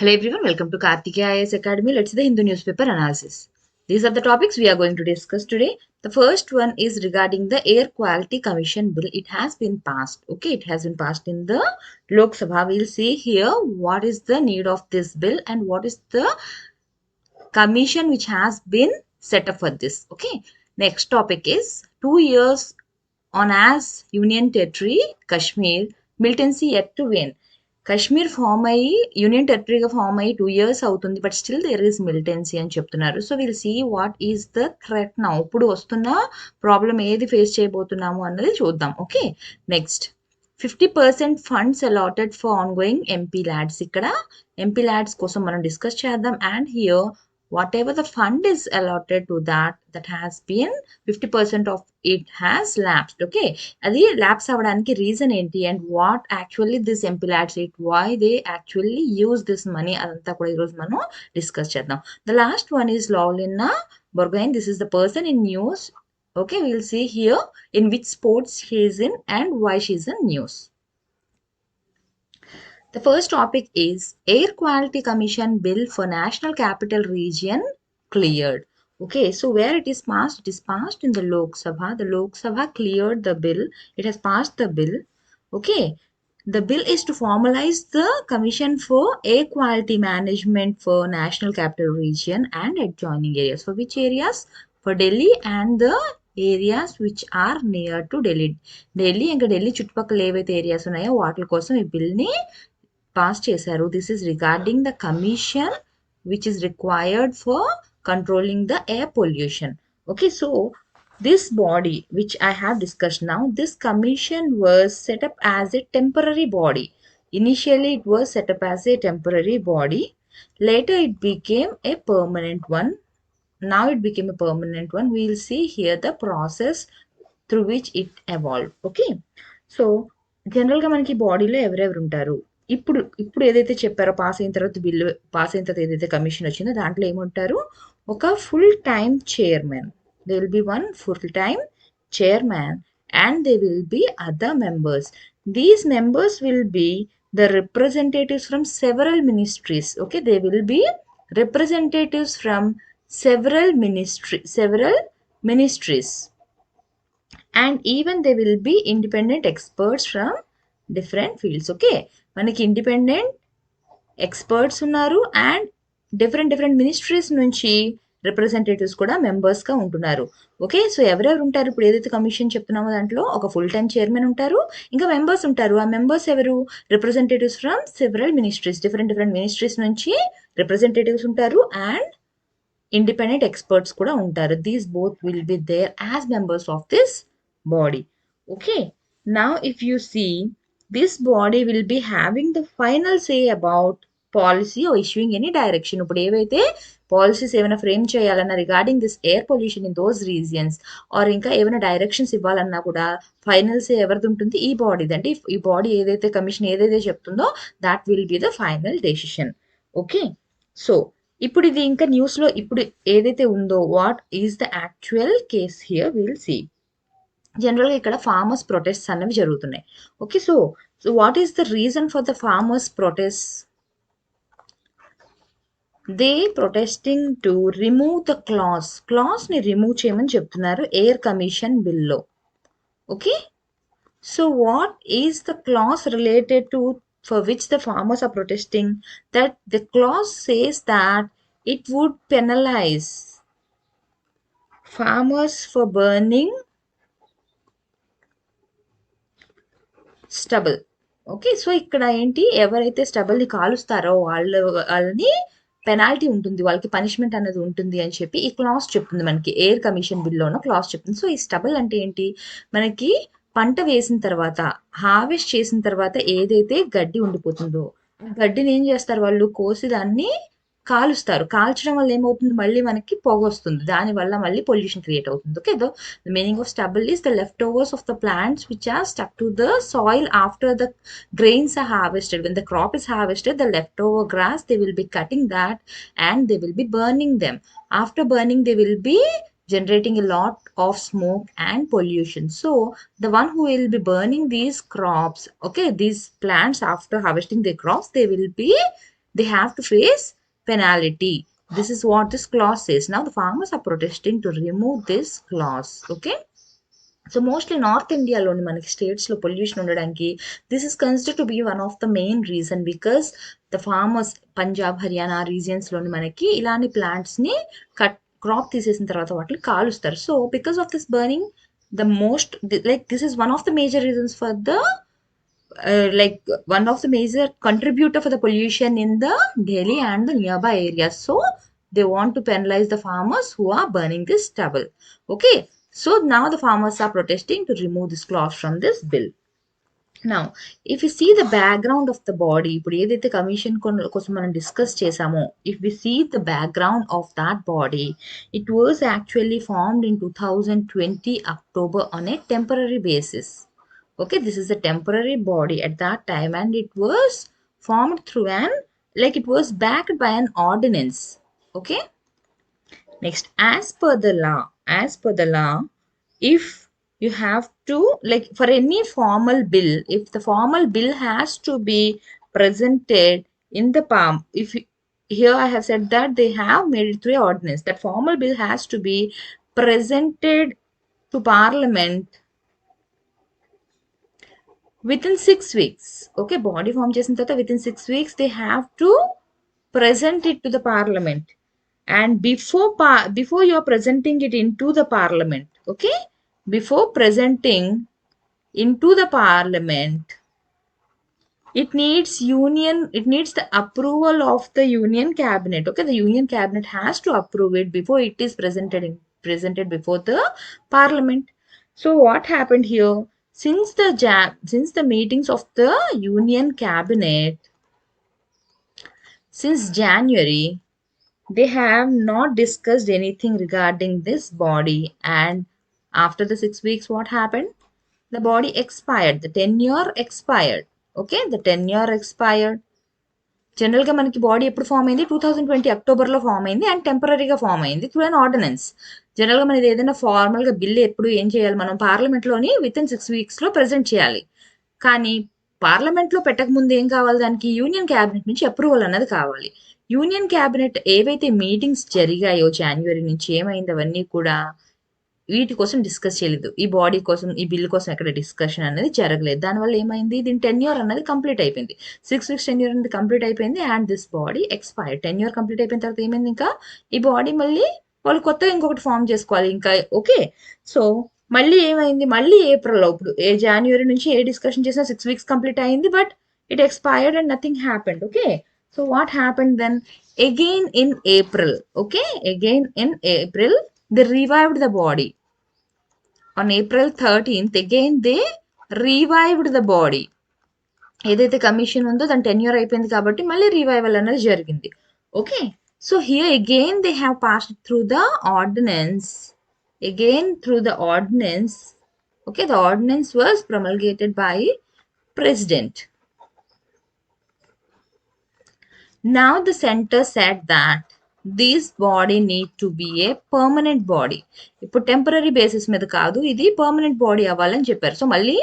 Hello everyone, welcome to Kartikeya IAS Academy. Let's see the Hindu newspaper analysis. These are the topics we are going to discuss today. The first one is regarding the Air Quality Commission Bill. It has been passed. Okay, it has been passed in the Lok Sabha. We'll see here what is the need of this bill and what is the commission which has been set up for this. Okay, next topic is 2 years on as Union Territory, Kashmir, militancy yet to win. Kashmir form అయ్యి union టెరిటరీగా form అయ్యి 2 years అవుతుంది but still there is militancy అని చెప్తున్నారు. So will see what is the threat now. ఇప్పుడు వస్తున్న problem ఏది face చేయబోతున్నాము అన్నది చూద్దాం. Okay, next 50% funds allotted for ongoing MP LADS. ఇక్కడ ఎంపీ ల్యాడ్స్ కోసం మనం డిస్కస్ చేద్దాం. And here whatever the fund is allotted to that has been 50% of it has lapsed. Okay, అది ల్యాప్స్ అవ్వడానికి రీజన్ ఏంటి and what actually this MPLADS it why they actually use this money అదంతా కూడా ఈరోజు మనం discuss చేద్దాం. The last one is Lovlina Borgohain. This is the person in news. Okay, we'll see here in which sports she is in and why she is in news. The first topic is Air Quality Commission Bill for National Capital Region cleared. Okay, so where it is passed in the Lok Sabha. The Lok Sabha cleared the bill. It has passed the bill. Okay, the bill is to formalize the Commission for Air Quality Management for National Capital Region and adjoining areas. For which areas? For Delhi and the areas which are near to Delhi. Delhi ఇంకా ఢిల్లీ చుట్టుపక్కల ఏవైతే areas ఉన్నాయో వాటి కోసం ఈ బిల్ని pass చేశారు. This is regarding the commission which is required for controlling the air pollution. Okay, so this body which I have discussed now, this commission was set up as a temporary body. Initially it was set up as a temporary body. Later it became a permanent one. Now it became a permanent one. We will see here the process through which it evolved. Okay, so జనరల్గా మనకి బాడీలో ఎవరెవరు ఉంటారు, ఇప్పుడు ఇప్పుడు ఏదైతే చెప్పారో pass అయిన తర్వాత బిల్లు పాస్ అయిన తర్వాత ఏదైతే కమిషన్ వచ్చిందో దాంట్లో ఏమంటారు, ఒక full time chairman. They will be one full time chairman and they will be other members. These members will be the representatives from several ministries. Okay, they will be representatives from several ministries, and even they will be independent experts from different fields. Okay, మనకి independent experts ఉన్నారు and different ministries నుంచి representatives కూడా మెంబర్స్గా ఉంటున్నారు. Okay, so ఎవరెవరు ఉంటారు, ఇప్పుడు ఏదైతే commission చెప్తున్నామో దాంట్లో ఒక ఫుల్ టైమ్ చైర్మన్ ఉంటారు, ఇంకా మెంబర్స్ ఉంటారు. ఆ మెంబర్స్ ఎవరు, representatives from several ministries, different ministries నుంచి రిప్రజెంటేటివ్స్ ఉంటారు అండ్ independent experts kuda ఉంటారు. These both will be there as members of this body. Okay, now if you see, this body will be having the final say about policy or issuing any direction. ఇప్పుడు ఏవైతే policies ఏమైనా frame చేయాలన్నా regarding this air pollution in those regions or ఇంకా ఏమైనా directions ఇవ్వాలన్నా కూడా final సే ఎవరిది ఉంటుంది, ఈ బాడీది. అంటే ఈ బాడీ ఏదైతే కమిషన్ ఏదైతే చెప్తుందో that will be the final decision. Okay, so ఇప్పుడు ఇది ఇంకా న్యూస్లో ఇప్పుడు ఏదైతే ఉందో what is the actual case here will see. జనరల్గా ఇక్కడ ఫార్మర్స్ ప్రొటెస్ట్ అనేవి జరుగుతున్నాయి. Okay, so what is the reason for the farmers protest? They protesting to remove the క్లాస్ని రిమూవ్ చేయమని చెప్తున్నారు ఎయిర్ కమిషన్ బిల్లో. Okay, so what is the clause related to for which the farmers are protesting? That the clause says that it would penalize farmers for burning stubble. Okay, so ఇక్కడ ఏంటి, ఎవరైతే స్టబల్ని కాలుస్తారో వాళ్ళని penalty ఉంటుంది, వాళ్ళకి punishment అనేది ఉంటుంది అని చెప్పి ఈ క్లాస్ చెప్తుంది. మనకి ఎయిర్ కమిషన్ బిల్లోనో క్లాస్ చెప్తుంది. సో ఈ స్టబల్ అంటే ఏంటి, మనకి పంట వేసిన తర్వాత హార్వెస్ట్ చేసిన తర్వాత ఏదైతే గడ్డి ఉండిపోతుందో గడ్డిని ఏం చేస్తారు, వాళ్ళు కోసి దాన్ని కాలుస్తారు. కాల్చడం వల్ల ఏమవుతుంది, మళ్ళీ మనకి పొగ వస్తుంది, దానివల్ల మళ్ళీ పొల్యూషన్ క్రియేట్ అవుతుంది. Okay, the meaning of stubble is the leftovers of the plants which are stuck to the soil after the grains are harvested. When the crop is harvested, the leftover grass, they will be cutting that and they will be burning them. After burning, they will be generating a lot of smoke and pollution. So the one who will be burning these crops, okay, these plants after harvesting their crops, they will be they have to face penalty. This is what this clause says. Now the farmers are protesting to remove this clause. Okay. So mostly North India లోని మనకి states లో pollution ఉండడానికి this is considered to be one of the main reason because the farmers Punjab Haryana regions లోని మనకి ఇలాంటి plants ని crop తీసేసిన తర్వాత వాటిని కాలుస్తారు. So because of this burning the most like this is one of the major reasons for the like one of the major contributor for the pollution in the Delhi and the nearby areas. So they want to penalize the farmers who are burning this stubble. Okay, so now the farmers are protesting to remove this clause from this bill. Now if you see the background of the body, ఇప్పుడు ఏదైతే commission కోసం మనం discuss చేసామో, if we see the background of that body, it was actually formed in 2020 October on a temporary basis. Okay, this is a temporary body at that time and it was formed through an like it was backed by an ordinance. Okay, next, as per the law, if you have to like for any formal bill, if the formal bill has to be presented in the palm, if here I have said that they have made it through ordinance, that formal bill has to be presented to parliament within 6 weeks. Okay, body form చేసిన తర్వాత within 6 weeks they have to present it to the parliament, and before you are presenting it into the parliament, okay, before presenting into the parliament, it needs the approval of the union cabinet. Okay, the union cabinet has to approve it before it is presented before the parliament. So what happened here, since the meetings of the union cabinet since January, they have not discussed anything regarding this body, and after the 6 weeks what happened, the body expired, the tenure expired. Okay, the tenure expired. జనరల్గా మనకి body ఎప్పుడు form అయింది, 2020 అక్టోబర్లో form అయింది and టెంపరీగా form అయింది through an ordinance. జనరల్గా మనది ఏదైనా ఫార్మల్గా బిల్ ఎప్పుడు ఏం చేయాలి, మనం పార్లమెంట్లోని విత్ ఇన్ 6 వీక్స్లో ప్రజెంట్ చేయాలి. కానీ పార్లమెంట్లో పెట్టక ముందు ఏం కావాలి, దానికి యూనియన్ క్యాబినెట్ నుంచి అప్రూవల్ అన్నది కావాలి. యూనియన్ క్యాబినెట్ ఏవైతే మీటింగ్స్ జరిగాయో జనవరి నుంచి ఏమైంది అవన్నీ కూడా వీటి కోసం డిస్కస్ చేయలేదు, ఈ బాడీ కోసం ఈ బిల్ కోసం ఎక్కడ డిస్కషన్ అనేది జరగలేదు. దానివల్ల ఏమైంది, దీని టెన్యూర్ అన్నది కంప్లీట్ అయిపోయింది, 6 వీక్స్ టెన్యూర్ అనేది కంప్లీట్ అయిపోయింది and this body expired. Tenure complete అయిపోయిన తర్వాత ఏమైంది, ఇంకా ఈ బాడీ మళ్ళీ వాళ్ళు కొత్తగా ఇంకొకటి ఫామ్ చేసుకోవాలి ఇంకా. ఓకే, సో మళ్ళీ ఏమైంది, మళ్ళీ ఏప్రిల్లో ఇప్పుడు జనవరి నుంచి ఏ డిస్కషన్ చేసినా 6 వీక్స్ కంప్లీట్ అయింది but it expired and nothing happened. Okay, so what happened then, again in April, okay, again in April they revived the body. On April 13th again they revived the body. ఏదైతే commission ఉందో దాని tenure అయిపోయింది కాబట్టి మళ్ళీ revival అనేది జరిగింది. Okay, so here again they have passed through the ordinance, okay, the ordinance was promulgated by president. Now the center said that this body need to be a permanent body. ఇప్పుడు temporary basis మీద కాదు, ఇది permanent body అవ్వాలని చెప్పారు. So మళ్ళీ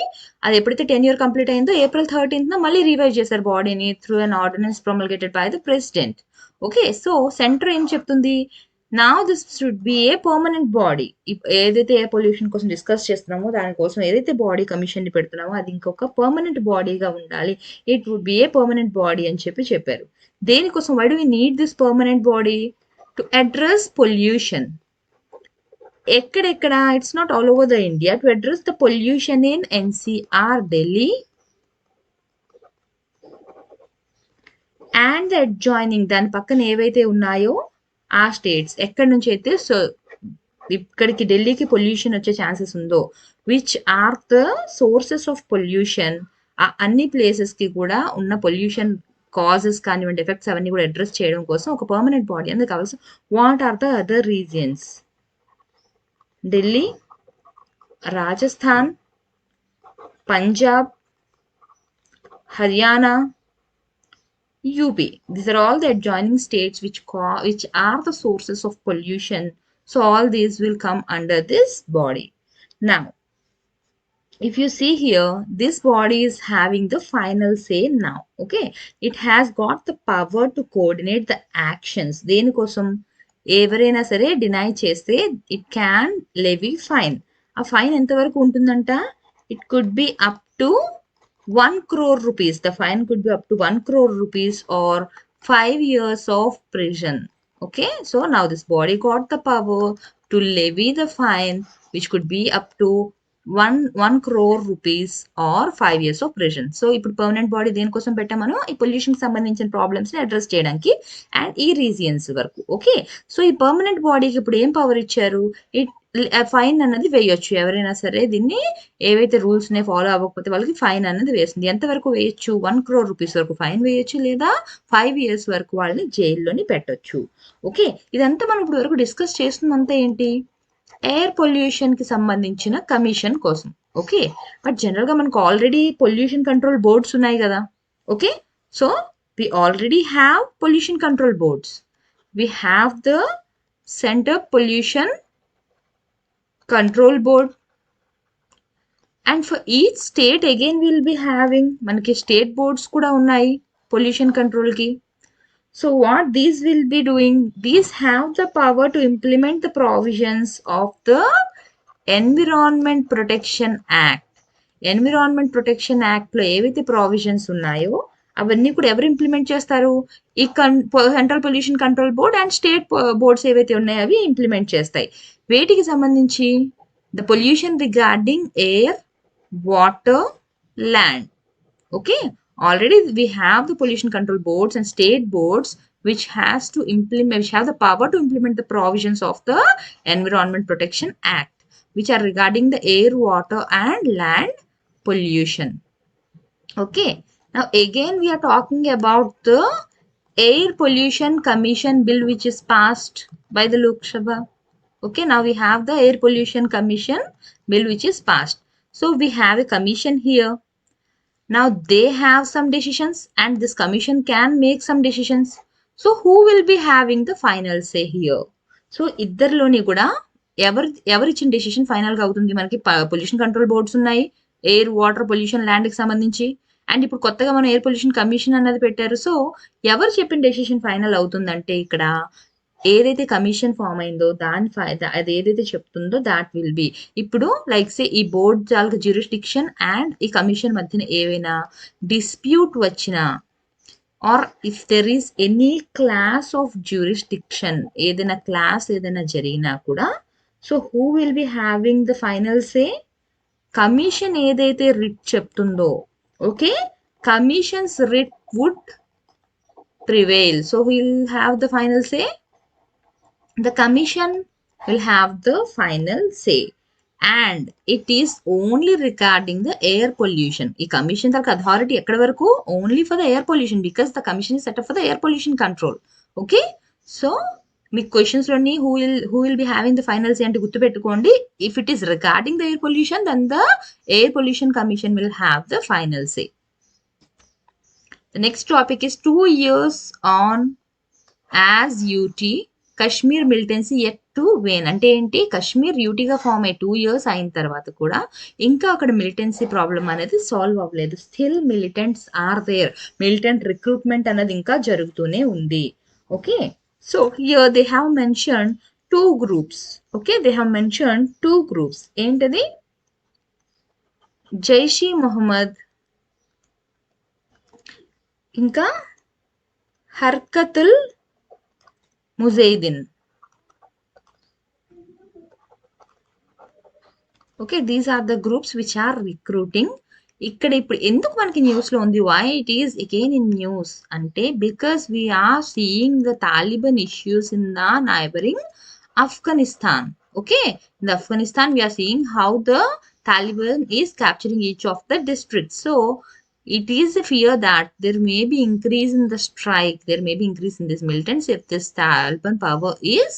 అది ఎప్పుడైతే tenure complete అయిందో April 13th మళ్ళీ రివైవ్ చేశారు బాడీని through an ordinance promulgated by the president. Okay, so centre ఏం చెప్తుంది, నా this should be a permanent body. ఏదైతే ఏ పొల్యూషన్ కోసం డిస్కస్ చేస్తున్నామో దానికోసం ఏదైతే బాడీ కమిషన్ ని పెడుతున్నామో అది ఇంకొక పర్మనెంట్ బాడీగా ఉండాలి, it would be a permanent body అని చెప్పారు. దేనికోసం, why do we need this permanent body, to address pollution. ఎక్కడెక్కడ, it's not all over the India, to address the pollution in NCR, Delhi and the adjoining, దాని పక్కన ఏవైతే ఉన్నాయో ఆ states ఎక్కడి నుంచి అయితే సో ఇక్కడికి ఢిల్లీకి పొల్యూషన్ వచ్చే ఛాన్సెస్ ఉందో, which are the sources of pollution, ఆ అన్ని ప్లేసెస్కి కూడా ఉన్న పొల్యూషన్ కాజెస్ కానివ్వండి ఎఫెక్ట్స్ అవన్నీ కూడా అడ్రస్ చేయడం కోసం ఒక పర్మనెంట్ బాడీ అనేది కావాల్సి. What are the other regions, Delhi, Rajasthan, Punjab, Haryana, UP. These are all the adjoining states which are the sources of pollution. So all these will come under this body. Now, if you see here, this body is having the final say now. Okay, it has got the power to coordinate the actions. దేనికోసం ఎవరైనా సరే deny చేస్తే it can levy fine. ఆ fine ఎంతవరకు ఉంటుందంట? It could be up to 1 crore rupees. The fine could be up to 1 crore rupees or 5 years of prison. Okay, so now this body got the power to levy the fine, which could be up to 1 crore rupees or 5 years of prison. So ఇప్పుడు permanent body దేనికోసం పెట్టామను? ఈ pollution సంబంధించిన problems ని address చేయడానికి and ఈ regions వరకు. Okay, so ఈ permanent బాడీకి ఇప్పుడు ఏం పవర్ ఇచ్చారు? ఇట్ ఫైన్ అన్నది వేయొచ్చు. ఎవరైనా సరే దీన్ని ఏవైతే రూల్స్ నే ఫాలో అవ్వకపోతే వాళ్ళకి ఫైన్ అన్నది వేస్తుంది. ఎంతవరకు వేయొచ్చు? 1 crore రూపీస్ వరకు ఫైన్ వేయొచ్చు, లేదా 5 years వరకు వాళ్ళని జైల్లోని పెట్టొచ్చు. ఓకే, ఇదంతా మనం ఇప్పుడు వరకు డిస్కస్ చేస్తుందంతా ఏంటి? ఎయిర్ పొల్యూషన్ కి సంబంధించిన కమిషన్ కోసం. ఓకే, బట్ జనరల్ గా మనకు ఆల్రెడీ పొల్యూషన్ కంట్రోల్ బోర్డ్స్ ఉన్నాయి కదా. Okay, so we already have pollution control boards. We have the centre pollution control board, and for each state again will be having, మనకి state boards కూడా ఉన్నాయి pollution control కి. So what these will be doing, these have the power to implement the provisions of the Environment Protection Act. Environment protection act లో ఏవైతే provisions ఉన్నాయో అవన్నీ కూడా ఎవరు ఇంప్లిమెంట్ చేస్తారు? ఈ central pollution control board and state boards ఏవైతే ఉన్నాయో అవి ఇంప్లిమెంట్ చేస్తాయి. వేటికి సంబంధించి? The pollution regarding air, water, land. Okay, already we have the pollution control boards and state boards which have the power to implement the provisions of the Environment Protection Act, which are regarding the air, water and land pollution. Okay, now again we are talking about the Air Pollution Commission bill which is passed by the Lok Sabha. Okay, now we have the Air Pollution Commission bill which is passed. So we have a commission here. Now they have some decisions and this commission can make some decisions. So who will be having the final say here? So ఇద్దరిలోని కూడా ఎవరిచ్చిన decision final గా అవుతుంది? మనకి pollution control boards ఉన్నాయి, air, water, pollution, land కి సంబంధించి, and ఇప్పుడు కొత్తగా మనం ఎయిర్ పొల్యూషన్ కమిషన్ అన్నది పెట్టారు. సో ఎవరు చెప్పిన డెసిషన్ ఫైనల్ అవుతుందంటే ఇక్కడ ఏదైతే కమిషన్ ఫామ్ అయిందో దాని అది ఏదైతే చెప్తుందో దాట్ విల్ బి. ఇప్పుడు లైక్ సే ఈ బోర్డ్ తాలూకు జ్యూరిస్డిక్షన్ అండ్ ఈ కమిషన్ మధ్యన ఏవైనా డిస్ప్యూట్ వచ్చినా, or if there is any clash of jurisdiction, ఏదైనా జరిగినా కూడా, so who will be having the final say? Commission ఏదైతే రిట్ చెప్తుందో, okay, commission's writ would prevail. So will have the final say. The commission will have the final say and it is only regarding the air pollution. ఈ commission తరక authority ఎక్కడ వరకు? Only for the air pollution, because the commission is set up for the air pollution control. Okay, so మీ questions లోని who will be having the final say అంటే గుర్తుపెట్టుకోండి, if it is regarding the air pollution then the air pollution commission will have the final say. The next topic is 2 years on as UT Kashmir militancy at to vane. అంటే ఏంటి? Kashmir యూటీగా form అయ్యి 2 years అయిన తర్వాత కూడా ఇంకా అక్కడ militancy problem అనేది solve అవ్వలేదు. Still militants are there. Militant recruitment అనేది ఇంకా జరుగుతూనే ఉంది. Okay, so here they have mention 2 groups. Okay, they have mention 2 groups. ఏంటది? జైషీ మొహమ్మద్ ఇంకా Harkatul Mujahideen. Okay, these are the groups which are recruiting. ఇక్కడ ఇప్పుడు ఎందుకు మనకి న్యూస్ లో ఉంది? Why it is again in news అంటే because we are seeing the Taliban issues in the neighbouring Afghanistan. Okay, in Afghanistan we are seeing how the Taliban is capturing each of the districts. So it is a fear that there may be increase in the strike, there may be increase in these militants if this Taliban power is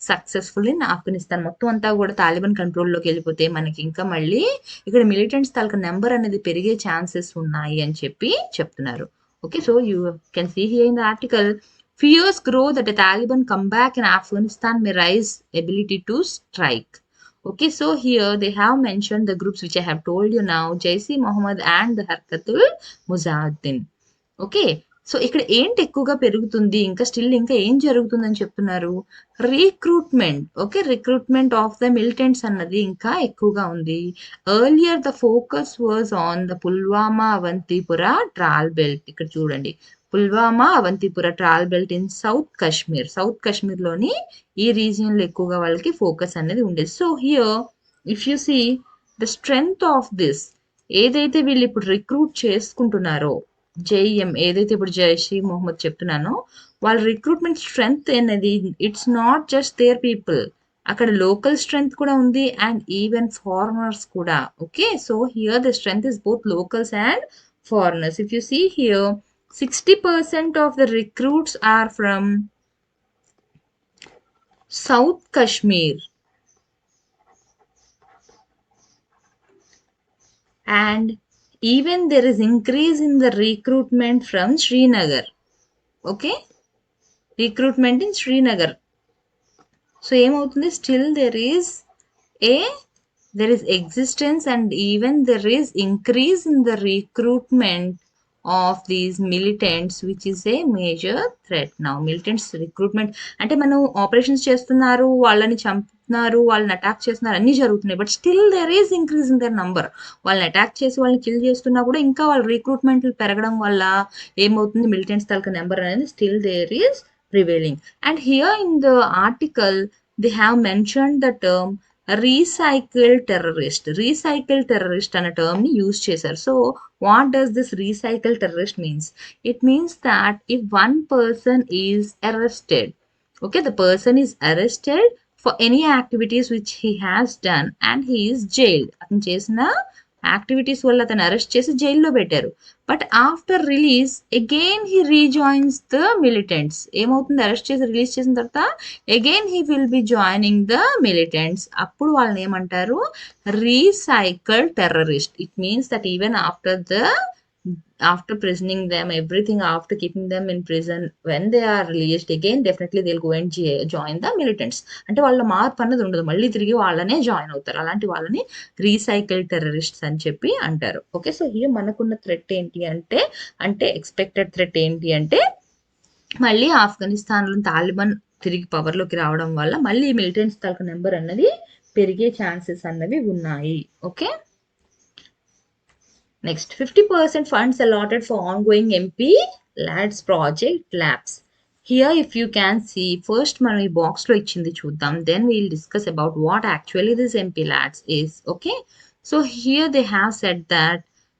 successful in Afghanistan. మొత్తం అంతా కూడా Taliban కంట్రోల్లోకి వెళ్ళిపోతే మనకి ఇంకా మళ్ళీ ఇక్కడ militants తాలూకా నెంబర్ అనేది పెరిగే ఛాన్సెస్ ఉన్నాయి అని చెప్తున్నారు. Okay, so you can see here in the article, fears grow that a Taliban comeback in Afghanistan may raise ability to strike. Okay, so here they have mentioned the groups which I have told you now, Jaisi Mohammed and the Harkatul Muzaddin. Okay. So, ఇక్కడ ఏంటి ఎక్కువగా పెరుగుతుంది? ఇంకా still ఇంకా ఏం జరుగుతుందని చెప్తున్నారు? Recruitment. Okay. Recruitment of the militants అన్నది ఇంకా ఎక్కువగా ఉంది. Earlier the focus was on the Pulwama, Avantipura Tral belt. ఇక్కడ చూడండి. Pulwama, Avantipura Tral belt in south Kashmir. South కశ్మీర్‌లోని ఈ రీజియన్‌లో ఎక్కువగా వాళ్ళకి ఫోకస్ అనేది ఉండేది. So, here if you see the strength of this, ఏదైతే వీళ్ళు ఇప్పుడు రిక్రూట్ చేసుకుంటున్నారో, జేఈఎం ఏదైతే ఇప్పుడు జైషీ మొహమ్మద్ చెప్తున్నానో, వాళ్ళ రిక్రూట్మెంట్ స్ట్రెంగ్త్ అనేది it's not just there people, అక్కడ లోకల్ స్ట్రెంగ్త్ కూడా ఉంది అండ్ ఈవెన్ ఫారినర్స్ కూడా. Okay, so here the strength is both locals and foreigners. If you see here, 60% of the recruits are from South Kashmir and even there is increase in the recruitment from Srinagar. Okay, recruitment in Srinagar. So ఏమవుతుంది, still there is existence and even there is increase in the recruitment of these militants, which is a major threat now. Militants recruitment అంటే మనం operations చేస్తున్నారు, వాళ్ళని చంపుతున్నారు, వాళ్ళని attack చేస్తున్నారు, అన్నీ జరుగుతున్నాయి. But still there is increase in their number. వాళ్ళని అటాక్ చేసి వాళ్ళని కిల్ చేస్తున్నా కూడా ఇంకా వాళ్ళ రిక్రూట్మెంట్లు పెరగడం వల్ల ఏమవుతుంది, మిలిటెంట్స్ తాలూకా నెంబర్ అనేది still there is prevailing. And here in the article they have mentioned the term recycle terrorist. Recycle terrorist అనే term ని యూజ్ చేశారు. So what does this recycle terrorist means? It means that if one person is arrested, okay, the person is arrested for any activities which he has done and he is jailed. అతను చేసిన activities వల్ల అతను arrest చేసి జైల్లో పెట్టారు. But after release again he rejoins the militants. ఏమవుతుంది, arrest చేసి release చేసిన తర్వాత again he will be joining the militants. అప్పుడు వాళ్ళని ఏమంటారు, recycle terrorist. It means that even after prisoning them, everything, after keeping them in prison, when they are released again, definitely they'll go and join the militants. అంటే వాళ్ళ మార్పు అన్నది ఉండదు, మళ్ళీ తిరిగి వాళ్ళనే జాయిన్ అవుతారు. అలాంటి వాళ్ళని రీసైకిల్ టెర్రరిస్ట్స్ అని చెప్పి అంటారు. ఓకే, సో హియర్ మనకున్న థ్రెట్ ఏంటి అంటే ఎక్స్పెక్టెడ్ థ్రెట్ ఏంటి అంటే, మళ్ళీ ఆఫ్ఘనిస్తాన్లో తాలిబాన్ తిరిగి పవర్లోకి రావడం వల్ల మళ్ళీ మిలిటెంట్స్ తాలూకా నెంబర్ అన్నది పెరిగే ఛాన్సెస్ అన్నవి ఉన్నాయి. Okay, next 50% funds allotted for ongoing MP LADS project labs. Here if you can see, first మనం ఈ బాక్స్లో ఇచ్చింది చూద్దాం, then we'll discuss about what actually this MP LADS is. Okay, so here they have said that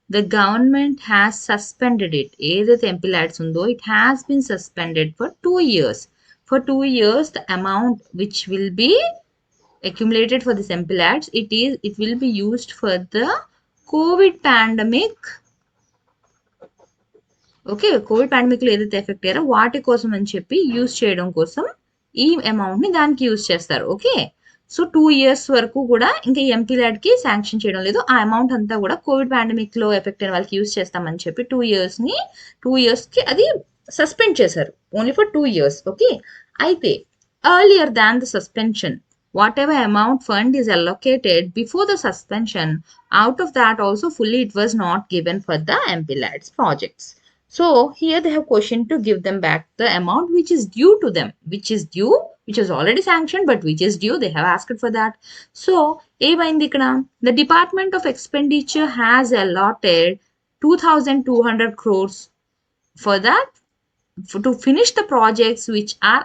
the government has suspended it. ఏదైతే MP LADS ఉందో, it has been suspended for 2 years. For 2 years the amount which will be accumulated for this MP LADS, it will be used for the Covid pandemic. Okay, Covid పాండమిక్లో ఏదైతే effect అయ్యారో వాటి కోసం అని చెప్పి use చేయడం కోసం ఈ అమౌంట్ని దానికి యూజ్ చేస్తారు. ఓకే, సో 2 years వరకు కూడా ఇంకా ఎంపీ ల్యాడ్కి శాంక్షన్ చేయడం లేదు. ఆ అమౌంట్ అంతా కూడా కోవిడ్ పాండమిక్లో ఎఫెక్ట్ అయిన వాళ్ళకి యూజ్ చేస్తామని చెప్పి 2 yearsకి అది సస్పెండ్ చేశారు, ఓన్లీ ఫర్ 2 years. ఓకే, అయితే earlier than the suspension, whatever amount fund is allocated before the suspension, out of that also fully it was not given for the MP LADS projects. So here they have questioned to give them back the amount which is due to them, which is already sanctioned but which is due. They have asked for that. So ఏమైంది ఇక్కడ, the Department of Expenditure has allotted 2,200 crores for that, to finish the projects which are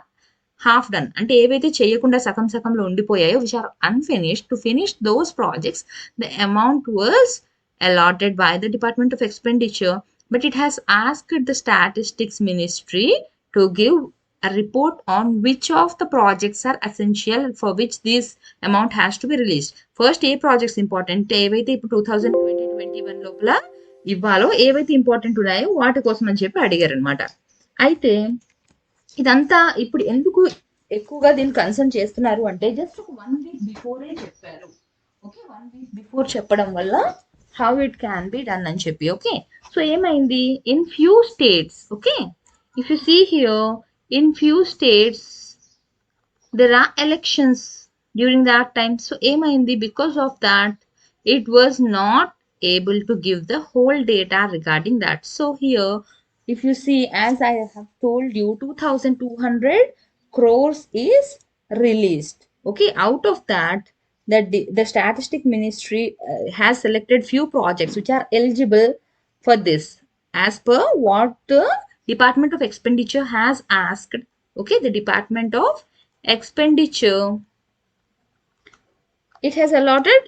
half done, అంటే ఏవైతే చేయకుండా సగంలో ఉండిపోయాయో, which are unfinished, to finish those projects the amount was allotted by the Department of Expenditure, but it has asked the Statistics Ministry to give a report on which of the projects are essential for which this amount has to be released. First A projects important, ఏవైతే ఇప్పుడు 2020-21 లోపల ఇవ్వాలో ఏవైతే important ఉన్నాయో వాటి కోసం అని చెప్పి అడిగారు అనమాట. అయితే ఇదంతా ఇప్పుడు ఎందుకు ఎక్కువగా దీన్ని కన్సర్న్ చేస్తున్నారు అంటే, జస్ట్ ఒక 1 week బిఫోరే చెప్పారు. ఓకే, 1 week బిఫోర్ చెప్పడం వల్ల how it can be done అని చెప్పి. ఓకే, సో ఏమైంది, in few states, okay, if you see here, in few states there are elections. during that time. So ఏమైంది, because of that it was not able to give the whole data regarding that. So here if you see, as I have told you, 2200 crores is released. Okay, out of that the statistic ministry has selected few projects which are eligible for this as per what the Department of Expenditure has asked. Okay, the Department of Expenditure, it has allotted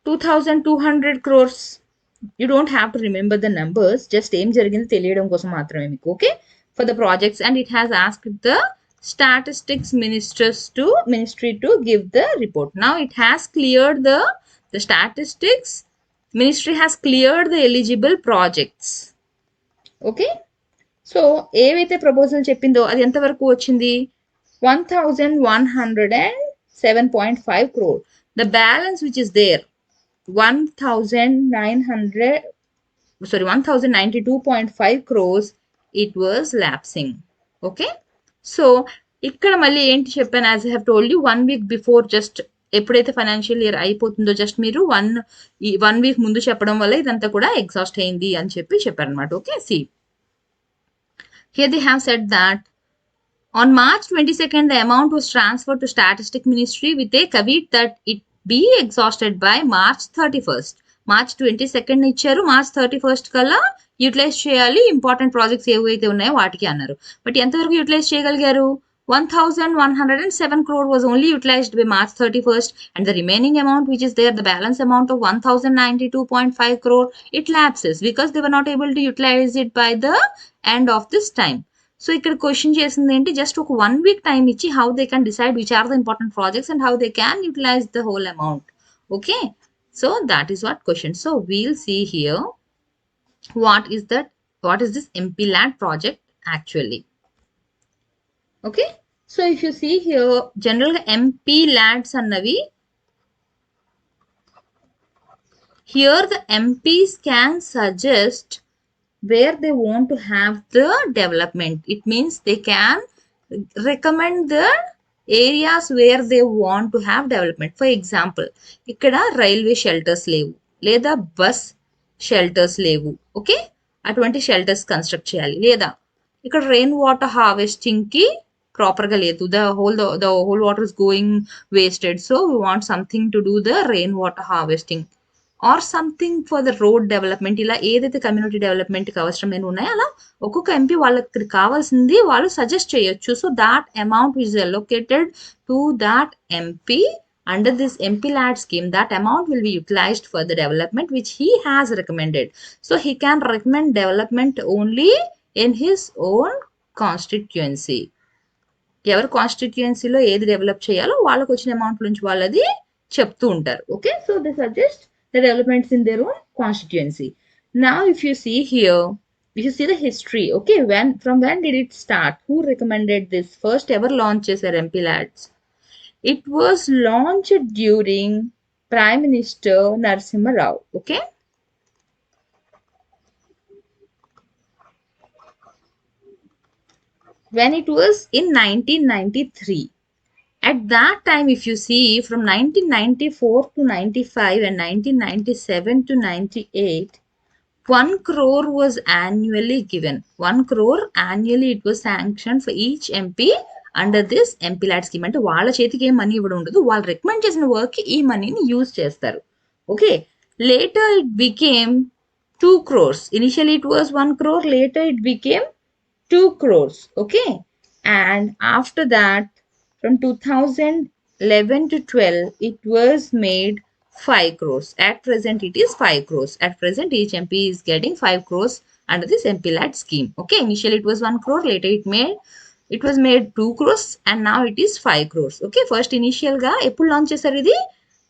2200 crores. You don't have to remember the numbers, just ఏం జరిగింది తెలియడం కోసం మాత్రమే మీకు. Okay, for the projects, and it has asked the statistics ministry to give the report. Now it has cleared the statistics ministry has cleared the eligible projects. Okay, so ఏవైతే proposal చెప్పిందో అది ఎంతవరకు వచ్చింది, 1107.5 crore. The balance which is there, 1092.5 crores, it was lapsing. Okay, so ఇక్కడ మళ్ళీ ఏంటి చెప్పాను, as I have told you 1 week before, just ఎప్పుడైతే ఫైనాన్షియల్ ఇయర్ అయిపోతుందో జస్ట్ మీరు వన్ వీక్ ముందు చెప్పడం వల్ల ఇదంతా కూడా ఎగ్జాస్ట్ అయింది అని చెప్పారనమాట. Okay, see here they have said that on March 22nd, the amount was transferred to Statistic Ministry with a caveat that it be exhausted by March 31st. March 22nd ఇచ్చారు, March 31st కల్లా utilise చేయాలి, important projects ఏవైతే ఉన్నాయో వాటికి అన్నారు. But ఎంతవరకు utilise చేయగలిగారు, 1107 crore was only utilized by March 31st, and the remaining amount which is there, the balance amount of 1092.5 crore, it lapses because they were not able to utilize it by the end of this time. సో ఇక్కడ question చేసింది ఏంటి, just ఒక 1 week time ఇచ్చి how they can decide which are the important projects and how they can utilise the whole amount. Okay, so that is what question. So we'll see here what is this MPLAD project actually. Okay, so if you see here, general MPLADs అన్నవి, here the MPs can suggest where they want to have the development. It means they can recommend the areas where they want to have development. For example, ఇక్కడ railway shelters లేవు లేదా bus shelters లేవు. Okay, అటువంటి shelters construct చేయాలి. లేదా ఇక్కడ rain water harvesting కి proper గా లేదు, the whole water is going wasted, so we want something to do the rain water harvesting or something for the road development. ఇలా ఏదైతే కమ్యూనిటీ డెవలప్మెంట్ కి అవసరమైన ఉన్నాయో అలా ఒక్కొక్క ఎంపీ వాళ్ళకి కావాల్సింది వాళ్ళు సజెస్ట్ చేయొచ్చు. So that amount is allocated to that MP under this MPLAD scheme. That amount will be utilized for the development which he has recommended. So he can recommend development only in his own constituency. ఎవరు కాన్స్టిట్యుయెన్సీలో ఏది develop చేయాలో వాళ్ళకి వచ్చిన amount నుంచి వాళ్ళది చెప్తూ ఉంటారు. Okay, so they suggest the developments in their own constituency. Now if you see here, if you see the history, okay, from when did it start, who recommended this, first ever launch చేశారు MPLADs? It was launched during Prime Minister Narasimha Rao. Okay, when it was in 1993. At that time, if you see, from 1994 to 95 and 1997 to 98, 1 crore was annually given. 1 crore annually it was sanctioned for each MP under this MPLAD scheme. అంటే వాళ్ళ చేతికి ఏం money ఇవ్వడం ఉండదు, వాళ్ళు recommend చేసిన work కి ఈ మనీని యూజ్ చేస్తారు. Okay, later it became 2 crores. Initially it was 1 crore, later it became 2 crores. Okay, and after that from 2011 to 12 it was made 5 crores. At present it is 5 crores. At present each MP is getting 5 crores under this MPLAD scheme. Okay, initially it was 1 crore, later it was made 2 crores and now it is 5 crores. Okay, first initial గా ఎప్పుడు launch చేశారు, ఇది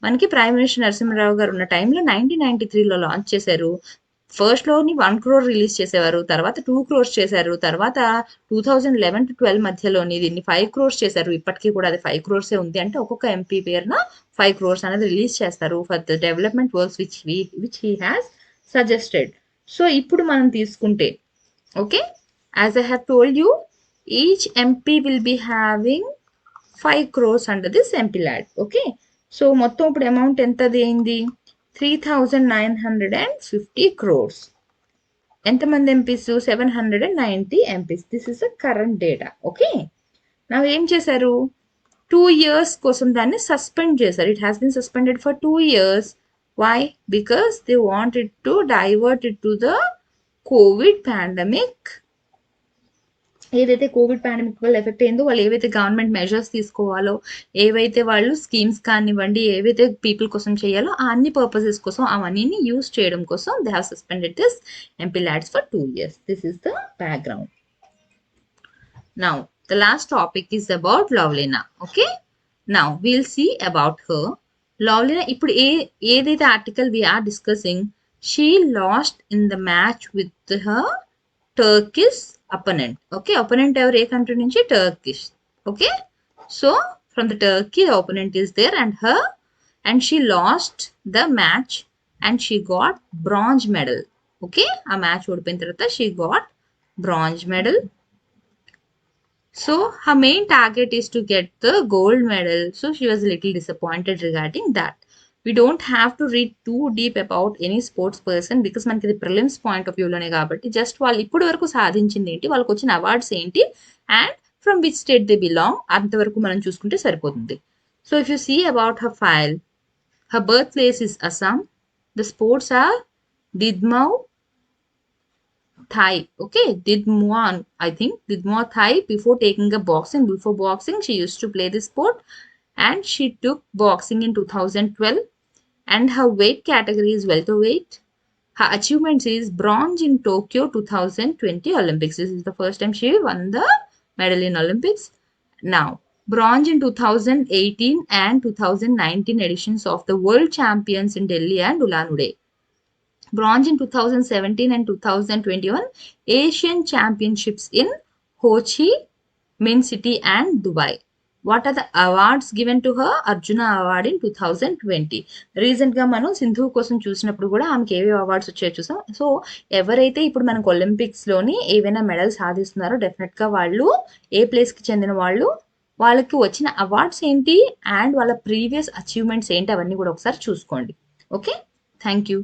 మనకి prime minister Narasimharao గారు ఉన్న టైంలో 1993లో launch చేశారు. First లోని 1 crore రిలీజ్ చేసేవారు, తర్వాత 2 crores చేశారు, తర్వాత 2011 to 12 మధ్యలోని దీన్ని 5 crores చేశారు. ఇప్పటికీ కూడా అది 5 crores ఉంది. అంటే ఒక్కొక్క ఎంపీ పేరున 5 crores అనేది రిలీజ్ చేస్తారు for the development works which he has suggested. So ఇప్పుడు మనం తీసుకుంటే, okay, as I have told you, each MP will be having 5 crores under this MPLAD. Okay, so మొత్తం ఇప్పుడు అమౌంట్ ఎంతది అయింది 3950 crores. ఎంతమంది MPs 790 MPs. This is the current data. Okay, నా ఏం చేశారు 2 years కోసం దాన్ని సస్పెండ్ చేశారు. It has been suspended for 2 years. Why? Because they wanted to divert it to the Covid pandemic. ఏదైతే కోవిడ్ పాండమిక్ వల్ల ఎఫెక్ట్ అయిందో వాళ్ళు ఏవైతే గవర్నమెంట్ మెజర్స్ తీసుకోవాలో, ఏవైతే వాళ్ళు స్కీమ్స్ కానివ్వండి, ఏవైతే పీపుల్ కోసం చేయాలో ఆ అన్ని పర్పసెస్ కోసం ఆ మనీని యూజ్ చేయడం కోసం they have suspended this MPLADS for 2 years. This is the background. Now the last topic is about Lovelina. Okay, now we'll see about her. Lovelina ఇప్పుడు ఏదైతే article we are discussing, she lost in the match with her Turkish opponent. Okay, opponent ఎవరు ఏ country నుంచి Turkish. Okay, so from the Turkey the opponent is there and she lost the match and she got bronze medal. Okay, ఆ match ఓడిపోయిన తర్వాత she got bronze medal. So her main target is to get the gold medal. So she was a little disappointed regarding that. We don't have to read too deep about any sports person because మనకి ఇది prelims point of వ్యూలోనే కాబట్టి just వాళ్ళు ఇప్పటి వరకు సాధించింది ఏంటి, వాళ్ళకి వచ్చిన అవార్డ్స్ ఏంటి and from which state they belong అంతవరకు మనం చూసుకుంటే సరిపోతుంది. So if you see about her file, her birthplace is Assam. The sports are Didmau Thai. Okay, Didmuan, I think Didmuan Thai. Before taking up boxing, she used to play this sport and she took boxing in 2012 and her weight category is welterweight. Her achievements is bronze in Tokyo 2020 Olympics. This is the first time she won the medal in Olympics. Now bronze in 2018 and 2019 editions of the World Champions in Delhi and Ulan-Ude. Bronze in 2017 and 2021 Asian Championships in Ho Chi Minh City and Dubai. What are the awards given to her? Arjuna Award in 2020. రీసెంట్గా మనం సింధు కోసం చూసినప్పుడు కూడా ఆమెకి ఏవే awards వచ్చాయో చూసాం. So ఎవరైతే ఇప్పుడు మనకు ఒలింపిక్స్లోని ఏవైనా మెడల్ సాధిస్తున్నారో డెఫినెట్గా వాళ్ళు ఏ ప్లేస్కి చెందిన వాళ్ళకి వచ్చిన అవార్డ్స్ ఏంటి అండ్ వాళ్ళ ప్రీవియస్ అచీవ్మెంట్స్ ఏంటి అవన్నీ కూడా ఒకసారి చూసుకోండి. Okay, thank you.